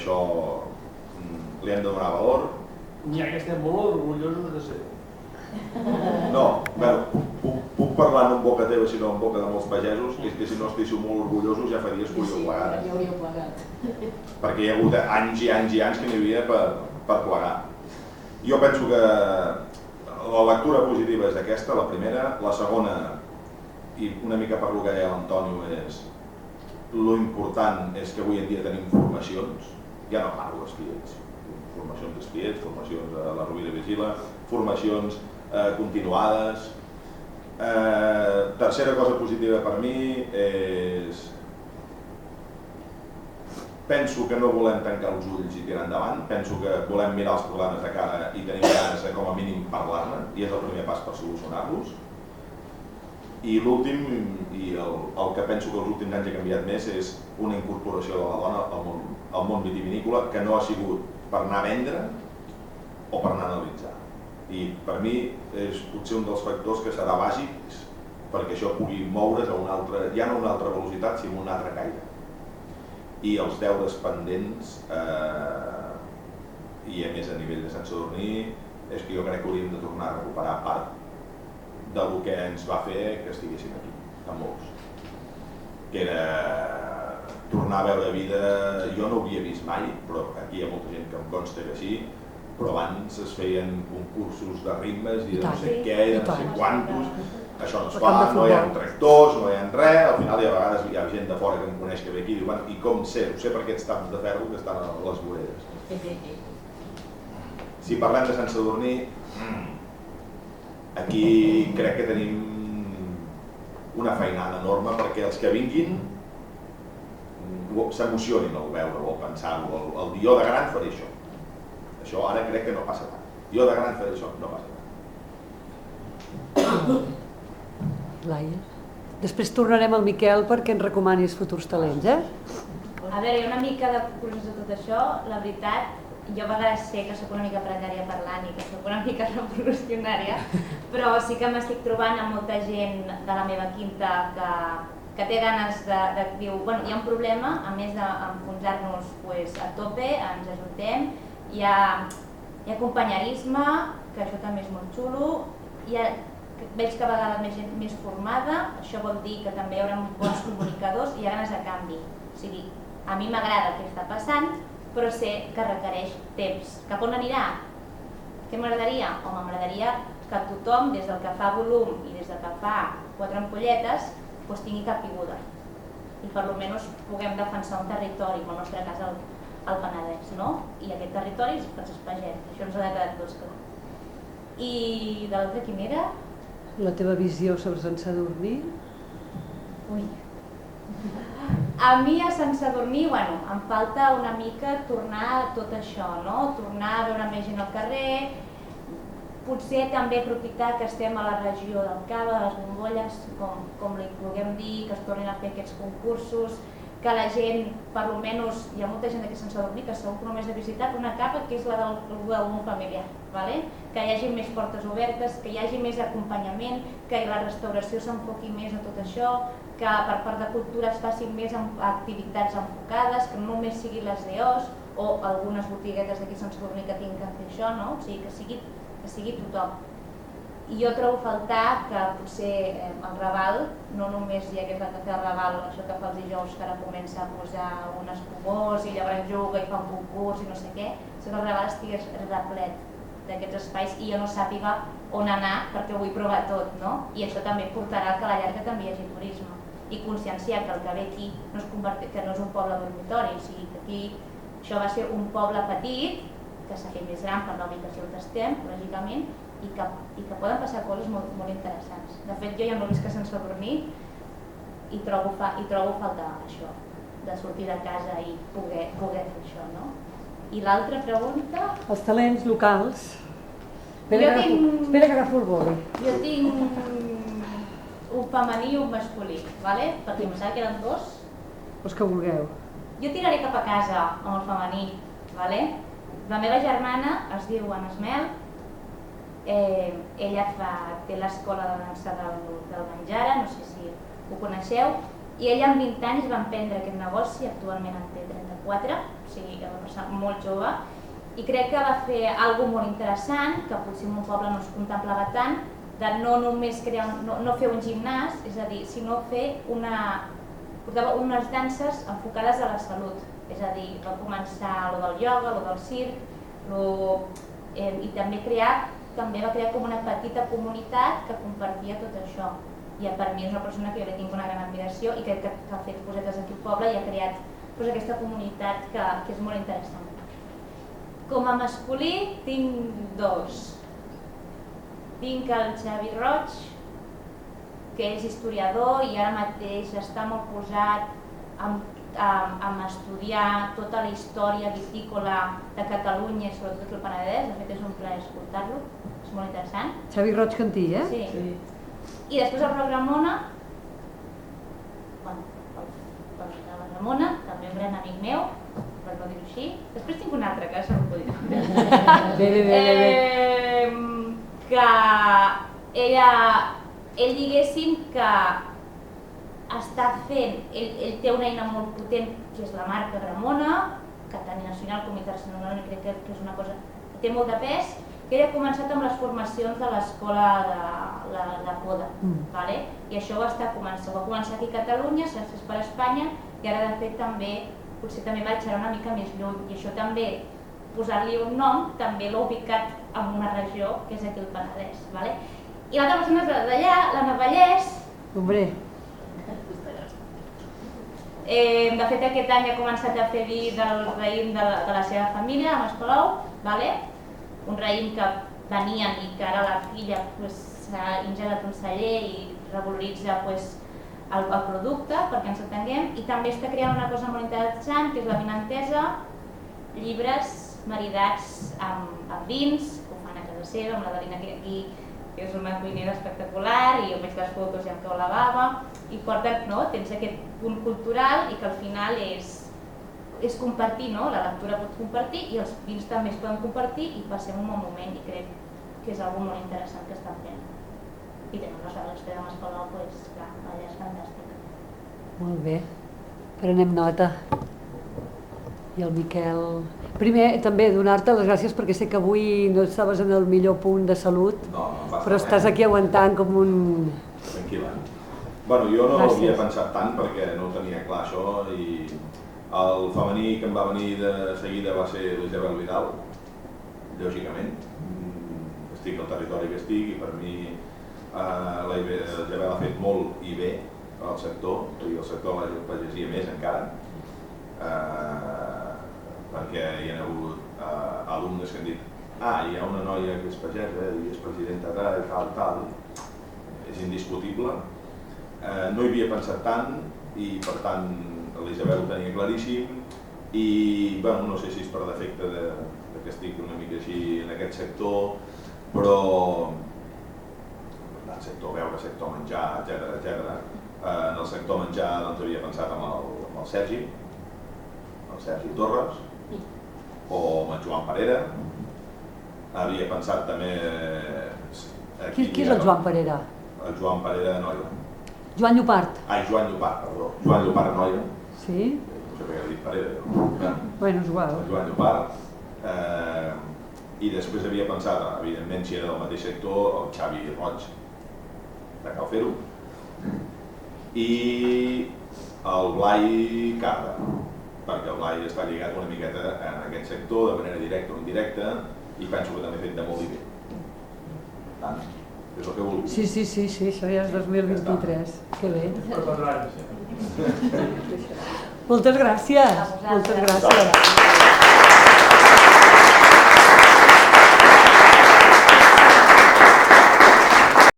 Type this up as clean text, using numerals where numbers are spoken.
això li hem de donar valor. N'hi ha que estem molt orgullosos de ser. No, puc parlar no en boca teva sinó en boca de molts pagesos, que és que si no estiguéssiu molt orgullosos ja fa dies que hauríeu plegat. Perquè hi ha hagut anys i anys i anys que n'hi havia per plegar. Jo penso que la lectura positiva és aquesta, la primera. La segona, i una mica per lo que deia l'Antonio, és lo important és que avui en dia tenim formacions, ja no parlo d'espiets, formacions d'espiets, formacions a la Rovira Vigila, formacions continuades. Tercera cosa positiva per mi és... Penso que no volem tancar els ulls i tirar endavant, penso que volem mirar els problemes de cara i tenim ganes de com a mínim parlar-ne, i és el primer pas per solucionar-los. I l'últim, i el que penso que els últims anys ha canviat més, és una incorporació de la dona al món vitivinícola que no ha sigut per anar a vendre o per anar a analitzar. I per mi és potser un dels factors que serà bàsics perquè això pugui moure's a una altra, ja no a una altra velocitat, sinó a un altre caire. I els deures pendents, i a més a nivell de Sant Sadurní, és que jo crec que hauríem de tornar a recuperar part del que ens va fer que estiguéssim aquí, amb molts. Que era tornar a veure vida, jo no ho havia vist mai, però aquí hi ha molta gent que em consta que sí, però abans es feien concursos de ritmes i de no sé què, i de no sé quantos. Això no es fa, no hi ha tractors, no hi ha res, al final a vegades hi ha gent de fora que em coneix que ve aquí i diu, i com sé? Ho sé per aquests taps de ferro que estan a les voreres. Si parlem de Sant Sadurní, aquí crec que tenim una feinada enorme perquè els que vinguin s'emocionin al veure-ho, al pensar-ho, al dir jo de gran faré això. Això ara crec que no passa tant. Jo de gran faré això, no passa tant. Laia. Després tornarem al Miquel perquè ens recomanis futurs talents, A veure, hi ha una mica de cursos de tot això. La veritat, jo a vegades sé que soc una mica precària parlant i que soc una mica revolucionària, però sí que m'estic trobant amb molta gent de la meva quinta que té ganes de dir, bueno, hi ha un problema, a més d'enfonsar-nos a tope, ens ajuntem, hi ha companyerisme, que això també és molt xulo, veig que a vegades més gent més formada, això vol dir que també hi haurà bons comunicadors i hi ha ganes de canvi. O sigui, a mi m'agrada el que està passant, però sé que requereix temps. Cap on anirà? Què m'agradaria? Home, m'agradaria que tothom, des del que fa volum i des del que fa 4 ampolletes, tingui capiguda. I per almenys puguem defensar un territori, en el nostre cas el Penedès, no? I aquest territori és els pagesos, això ens ha quedat tots clar. I de l'altre quin era? La teva visió sobre Sant Sadurní? Ui. A mi a Sant Sadurní, bueno, em falta una mica tornar a tot això, no? Tornar a veure més gent al carrer, potser també aprofitar que estem a la regió del Cava, de les bombolles, com li puguem dir, que es tornin a fer aquests concursos, que la gent, per almenys, hi ha molta gent d'aquí a Sant Sadurní que segur que només ha visitat una capa que és la del món familiar, que hi hagi més portes obertes, que hi hagi més acompanyament, que la restauració s'enfoqui més a tot això, que per part de cultura es facin més activitats enfocades, que no només siguin les DOs o algunes botiguetes d'aquí a Sant Sadurní que tinguin que fer això, o sigui, que sigui tothom. I jo trobo a faltar que potser el Raval, no només hi hagués la cafè del Raval, això que fa els dijous que ara comença a posar un espumós i llavors juga i fa un concurs i no sé què, si el Raval estigués replet d'aquests espais i jo no sàpiga on anar perquè vull provar tot, no? I això també portarà que a la llarga també hi hagi turisme i conscienciar que el que ve aquí que no és un poble dormitori, o sigui que aquí això va ser un poble petit que s'ha fet més gran per la ubicació on estem, lògicament, i que poden passar coses molt interessants. De fet, jo ja no visc a Sant Sadurní i trobo a faltar això, de sortir de casa i poder fer això, no? I l'altra pregunta... Els talents locals. Espera que agafo el boli. Jo tinc un femení i un masculí, perquè em sembla que eren 2. Els que vulgueu. Jo tiraré cap a casa amb el femení. La meva germana es diu Anna Esmel. Ella té l'escola de dansa del Banjara, no sé si ho coneixeu, I ell amb 20 anys va emprendre aquest negoci, actualment en té 34, o sigui, era una persona molt jove, i crec que va fer alguna molt interessant, que potser en un poble no es contemplava tant, de no només no fer un gimnàs, és a dir, sinó fer portava unes danses enfocades a la salut, és a dir, va començar lo del ioga, lo del circ, i també va crear com una petita comunitat que compartia tot això. I per mi és una persona que jo li tinc una gran admiració i crec que ha fet cosetes aquí al poble i ha creat aquesta comunitat que és molt interessant. Com a masculí tinc dos. Tinc el Xavi Roig, que és historiador i ara mateix està molt posat a estudiar tota la història vitícola de Catalunya i sobretot el Penedès. De fet és un plaer escoltar-lo, és molt interessant. Xavi Roig Cantí, eh? Sí. I després el Roc Ramona, la Ramona, també un gran amic meu, per no dir-ho així. Després tinc un altre, que segur que ho dic. Bé. Que ell diguéssim que està fent, ell té una eina molt potent, que és la marca Ramona, que tant nacional com internacional, i crec que és una cosa que té molt de pes, que ell ha començat amb les formacions de l'escola de Poda, i això va començar aquí a Catalunya, s'ha fet per Espanya, i ara de fet potser també va eixir una mica més lluny, i això també, posar-li un nom, també l'ha ubicat en una regió, que és aquí el Penedès. I l'altra persona és d'allà, l'Anna Vallès. Hombre. De fet aquest any ha començat a fer vi del raïm de la seva família, a Mascolou, un raïm que venien i que ara la filla s'ha ingelat un celler i revaloritza el producte, perquè ens entenguem, i també està creant una cosa molt interessant, que és la vinentesa, llibres maridats amb vins, que ho fan a casa seva, amb la Dalina aquí, que és una cuinera espectacular, i jo veig les fotos i em cau la bava, i tens aquest punt cultural i que al final és compartir, la lectura pot compartir i els vins també es poden compartir i passem un bon moment i crec que és algo molt interessant que estan fent. I tenen unes hores que amb Escolau, clar, allà és fantàstic. Molt bé, prenem nota. I el Miquel... Primer, també donar-te les gràcies perquè sé que avui no estaves en el millor punt de salut, però estàs aquí aguantant com un... Tranquil·la. Bueno, jo no havia pensat tant perquè no ho tenia clar això i el femení que em va venir de seguida va ser l'Isabel Vidal, lògicament. Estic al territori que estic i per mi la Isabel ha fet molt i bé al sector, i el sector la pagesia més encara, perquè hi ha hagut alumnes que han dit hi ha una noia que és pagesa i és presidenta de tal, és indiscutible. No hi havia pensat tant i per tant l'Isabel ho tenia claríssim i no sé si és per defecte que estic una mica així en aquest sector, però el sector beure, sector menjar, etc. En el sector menjar havia pensat amb el Sergi Torres o amb el Joan Parera. Havia pensat també... Qui és el Joan Parera? El Joan Parera de Noia. Joan Llopart. Joan Llopart, perdó. Joan Llopart Noia. Sí? No sé per què he dit Parera. Bueno, és igual. Joan Llopart. I després havia pensat, evidentment, si era del mateix sector, el Xavi Roig, de Cal Fer-ho, i el Blai Carda, perquè el Blai està lligat una miqueta en aquest sector, de manera directa o indirecta, i penso que també ha fet de molt i bé. Tant, és el que vulgui. Sí, això ja és 2023. Que bé. Moltes gràcies. A vosaltres.